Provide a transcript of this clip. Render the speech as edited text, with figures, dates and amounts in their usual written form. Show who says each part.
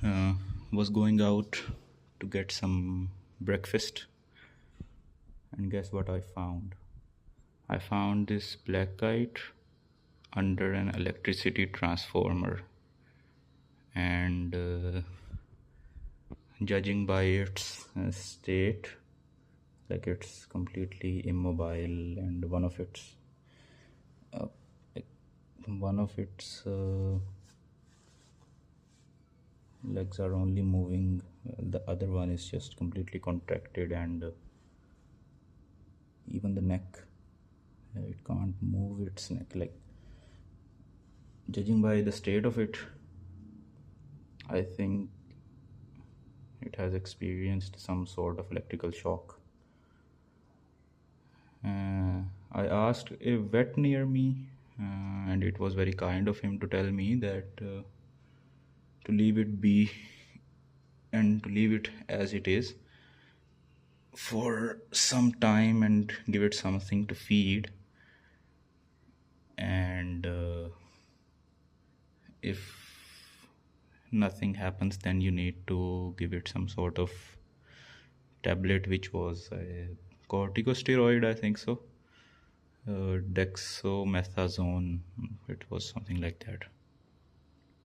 Speaker 1: uh, was going out to get some breakfast, and guess what I found? I found this black kite under an electricity transformer, and judging by its state, like it's completely immobile, and one of its legs are only moving. The other one is just completely contracted, and even the neck, it can't move its neck. Like, judging by the state of it, I think it has experienced some sort of electrical shock. I asked a vet near me, and it was very kind of him to tell me that to leave it be and to leave it as it is for some time and give it something to feed. And if nothing happens, then you need to give it some sort of tablet, which was a corticosteroid, I think so. Dexamethasone, it was something like that.